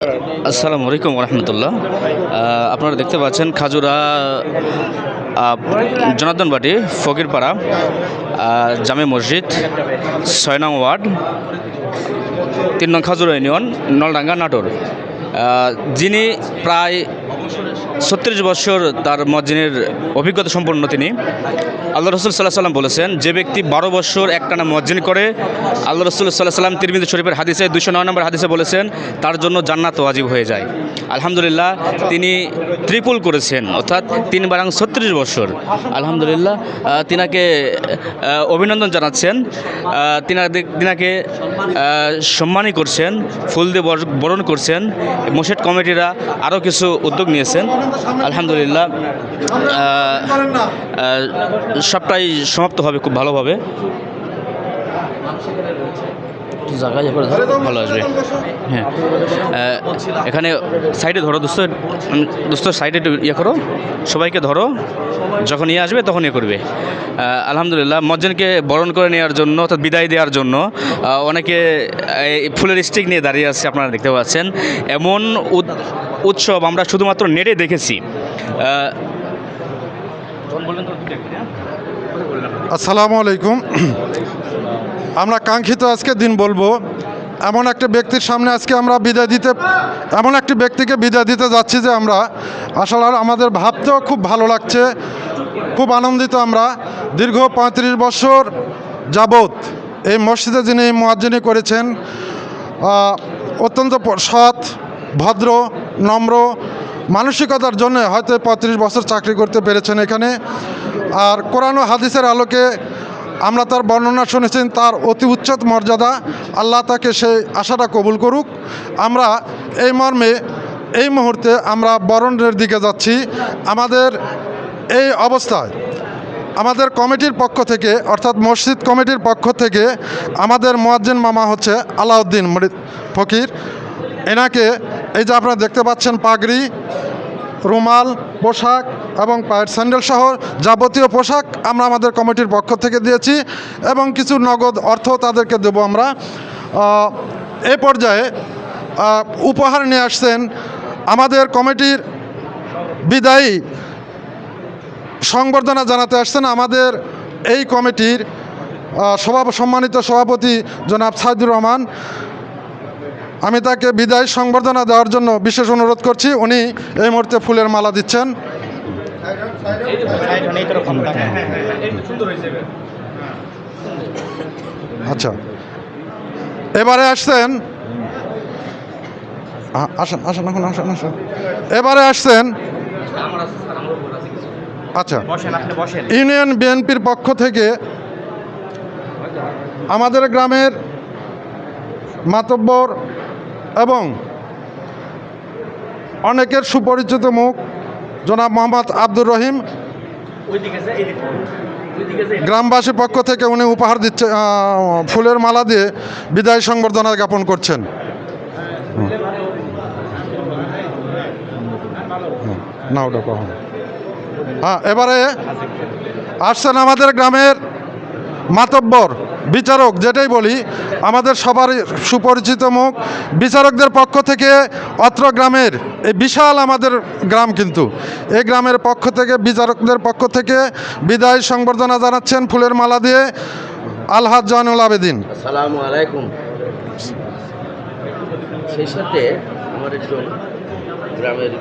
আসসালামু আলাইকুম রহমতুল্লাহ। আপনারা দেখতে পাচ্ছেন খাজুরা জনার্দনবাটি ফকিরপাড়া জামে মসজিদ ৬ নং ওয়ার্ড ৩ নং খাজুরা ইউনিয়ন নলডাঙ্গা নাটোর। যিনি প্রায় ৩৬ বছর তার মজ্জিনের অভিজ্ঞতা সম্পন্ন তিনি। আল্লাহ রসুল সাল্লাহ সাল্লাম বলেছেন, যে ব্যক্তি ১২ বছর একটানা মজ্জিন করে, আল্লাহ রসুল সাল্লাহ সাল্লাম তিরমিজি শরীফের হাদিসে ২০৯ নম্বর হাদিসে বলেছেন তার জন্য জান্নাত ওয়াজিব হয়ে যায়। আলহামদুলিল্লাহ তিনি ট্রিপল করেছেন, অর্থাৎ ৩ বারাং ৩৬ বছর। আলহামদুলিল্লাহ তিনাকে অভিনন্দন জানাচ্ছেন, তিনাকে সম্মানই করছেন, ফুল দিয়ে বরণ করছেন। মসজিদ কমিটিরা আরও কিছু উদ্যোগ নিয়েছেন। আলহামদুলিল্লাহ সবটাই সমাপ্ত হবে খুব ভালোভাবে, জায়গায় ভালো আসবে। হ্যাঁ, এখানে সাইডে ধরো দোস্ত সাইডে একটু ইয়ে করো, সবাইকে ধরো, যখন ইয়ে আসবে তখন ইয়ে করবে। আলহামদুলিল্লাহ মজ্জিনকে বরণ করে নেওয়ার জন্য, অর্থাৎ বিদায় দেওয়ার জন্য অনেকে ফুলের স্টিক নিয়ে দাঁড়িয়ে আছে, আপনারা দেখতে পাচ্ছেন। এমন উৎসব আমরা শুধুমাত্র নেটে দেখেছি। আসসালামু আলাইকুম। আমরা কাঙ্ক্ষিত আজকে দিন বলবো, এমন একটা ব্যক্তির সামনে আজকে আমরা এমন একটি ব্যক্তিকে বিদায় দিতে যাচ্ছি যে আমরা আসলে আমাদের ভাবতেও খুব ভালো লাগছে, খুব আনন্দিত। আমরা দীর্ঘ ৩৫ বছর যাবৎ এই মসজিদে যিনি মুয়াজ্জিনি করেছেন, অত্যন্ত সৎ, ভদ্র, নম্র মানসিকতার জন্য হয়তো ৩৫ বছর চাকরি করতে পেরেছেন এখানে। আর কোরআন ও হাদিসের আলোকে আমরা তার বর্ণনা শুনেছেন, তার অতি উচ্চত মর্যাদা। আল্লাহ তাকে সেই আশাটা কবুল করুক। আমরা এই মর্মে এই মুহূর্তে আমরা বরণের দিকে যাচ্ছি। আমাদের এই অবস্থায় আমাদের কমিটির পক্ষ থেকে, অর্থাৎ মসজিদ কমিটির পক্ষ থেকে আমাদের মুয়াজ্জিন মামা হচ্ছে আলাউদ্দিন ফকির। এনাকে এই যে আপনারা দেখতে পাচ্ছেন পাগড়ি, রুমাল, পোশাক এবং পায়ের স্যান্ডেল সহ যাবতীয় পোশাক আমরা আমাদের কমিটির পক্ষ থেকে দিয়েছি এবং কিছু নগদ অর্থ তাদেরকে দেব আমরা। এই পর্যায়ে উপহার নিয়ে আসছেন আমাদের কমিটির বিদায়ী সংবর্ধনা জানাতে আসছেন আমাদের এই কমিটির সম্মানিত সভাপতি জনাব সাইদুর রহমান। আমি তাকে বিদায় সংবর্ধনা দেওয়ার জন্য বিশেষ অনুরোধ করছি। উনি এই মুহূর্তে ফুলের মালা দিচ্ছেন। আচ্ছা, এবারে আসছেন, আসেন এখন আসেন। এবারে আসছেন, আচ্ছা, ইউনিয়ন বিএনপির পক্ষ থেকে আমাদের গ্রামের মাতব্বর এবং অনেকের সুপরিচিত মুখ জনাব মোহাম্মদ আব্দুর রহিম, গ্রামবাসীর পক্ষ থেকে উনি উপহার দিচ্ছে, ফুলের মালা দিয়ে বিদায় সংবর্ধনা জ্ঞাপন করছেন। না ওটা কখন? হ্যাঁ, এবারে আসছেন আমাদের গ্রামের মাতব্বর, বিচারক, যেটাই বলি আমাদের সবার সুপরিচিত মুখ। বিচারকদের পক্ষ থেকে অত্র গ্রামের, এই বিশাল আমাদের গ্রাম, কিন্তু এই গ্রামের পক্ষ থেকে, বিচারকদের পক্ষ থেকে বিদায় সংবর্ধনা জানাচ্ছেন ফুলের মালা দিয়ে আলহাজ জয়নুল আবেদিন। আসসালামু আলাইকুম। সেই সাথে আমার একজন গ্রামের